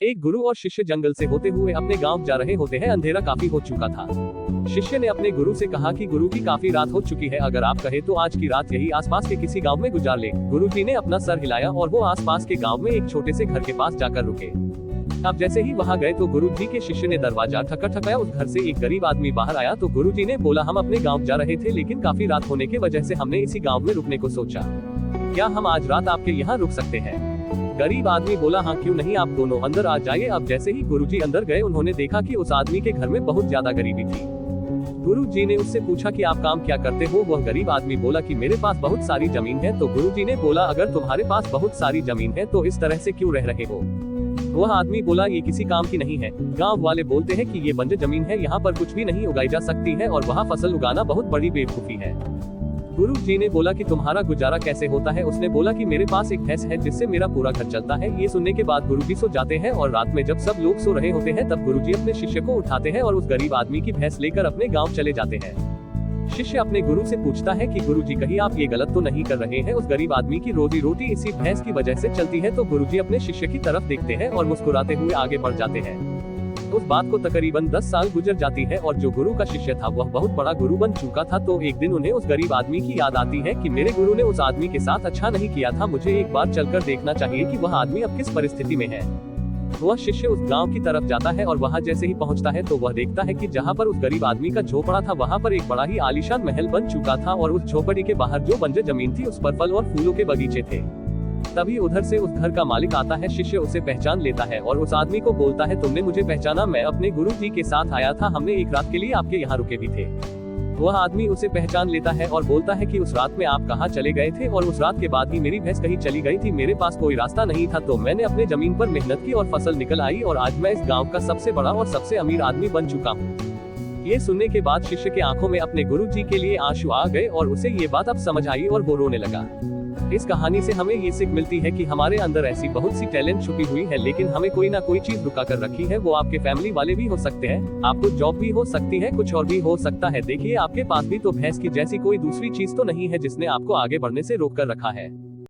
एक गुरु और शिष्य जंगल से होते हुए अपने गांव जा रहे होते हैं। अंधेरा काफी हो चुका था। शिष्य ने अपने गुरु से कहा कि गुरु की काफी रात हो चुकी है, अगर आप कहे तो आज की रात यही आसपास के किसी गांव में गुजार ले। गुरु जी ने अपना सर हिलाया और वो आसपास के गांव में एक छोटे से घर के पास जाकर रुके। अब जैसे ही वहां गए तो गुरु जी के शिष्य ने दरवाजा ठकठकाया। उस घर से एक गरीब आदमी बाहर आया तो गुरु जी ने बोला, हम अपने गाँव जा रहे थे, लेकिन काफी रात होने की वजह से हमने इसी गाँव में रुकने को सोचा। क्या हम आज रात आपके यहाँ रुक सकते हैं? गरीब आदमी बोला, हाँ क्यों नहीं, आप दोनों अंदर आ जाइए। अब जैसे ही गुरुजी अंदर गए उन्होंने देखा कि उस आदमी के घर में बहुत ज्यादा गरीबी थी। गुरुजी ने उससे पूछा कि आप काम क्या करते हो? वह गरीब आदमी बोला कि मेरे पास बहुत सारी जमीन है। तो गुरुजी ने बोला, अगर तुम्हारे पास बहुत सारी जमीन है तो इस तरह से क्यों रह रहे हो? वह आदमी बोला, ये किसी काम की नहीं है। गाँव वाले बोलते हैं कि ये बंजर जमीन है, यहाँ पर कुछ भी नहीं उगाई जा सकती है और वहाँ फसल उगाना बहुत बड़ी बेवकूफी है। गुरु जी ने बोला कि तुम्हारा गुजारा कैसे होता है? उसने बोला कि मेरे पास एक भैंस है जिससे मेरा पूरा घर चलता है। ये सुनने के बाद गुरु जी सो जाते हैं और रात में जब सब लोग सो रहे होते हैं तब गुरु जी अपने शिष्य को उठाते हैं और उस गरीब आदमी की भैंस लेकर अपने गांव चले जाते हैं। शिष्य अपने गुरु से पूछता है कि गुरु जी कहीं आप ये गलत तो नहीं कर रहे हैं? उस गरीब आदमी की रोजी रोटी इसी भैंस की वजह से चलती है। तो गुरु जी अपने शिष्य की तरफ देखते हैं और मुस्कुराते हुए आगे बढ़ जाते हैं। उस बात को तकरीबन 10 साल गुजर जाती है और जो गुरु का शिष्य था वह बहुत बड़ा गुरु बन चुका था। तो एक दिन उन्हें उस गरीब आदमी की याद आती है कि मेरे गुरु ने उस आदमी के साथ अच्छा नहीं किया था, मुझे एक बार चलकर देखना चाहिए कि वह आदमी अब किस परिस्थिति में है। वह शिष्य उस गांव की तरफ जाता है और वहां जैसे ही पहुंचता है तो वह देखता है कि जहां पर उस गरीब आदमी का झोपड़ा था वहां पर एक बड़ा ही आलीशान महल बन चुका था और उस झोपड़ी के बाहर जो बंजर जमीन थी उस पर फल और फूलों के बगीचे थे। तभी उधर से उस घर का मालिक आता है। शिष्य उसे पहचान लेता है और उस आदमी को बोलता है, तुमने मुझे पहचाना? मैं अपने गुरु जी के साथ आया था, हमने एक रात के लिए आपके यहाँ रुके भी थे। वह आदमी उसे पहचान लेता है और बोलता है कि उस रात में आप कहाँ चले गए थे? और उस रात के बाद ही मेरी भैंस कहीं चली गई थी, मेरे पास कोई रास्ता नहीं था, तो मैंने अपने जमीन पर मेहनत की और फसल निकल आई और आज मैं इस गाँव का सबसे बड़ा और सबसे अमीर आदमी बन चुका हूँ। ये सुनने के बाद शिष्य के आंखों में अपने गुरु जी के लिए आंसू आ गए और उसे ये बात अब समझ आई और वो रोने लगा। इस कहानी से हमें ये सीख मिलती है कि हमारे अंदर ऐसी बहुत सी टैलेंट छुपी हुई है, लेकिन हमें कोई ना कोई चीज रुका कर रखी है। वो आपके फैमिली वाले भी हो सकते हैं, आपको जॉब भी हो सकती है, कुछ और भी हो सकता है। देखिए, आपके पास भी तो भैंस की जैसी कोई दूसरी चीज तो नहीं है जिसने आपको आगे बढ़ने से रोक कर रखा है।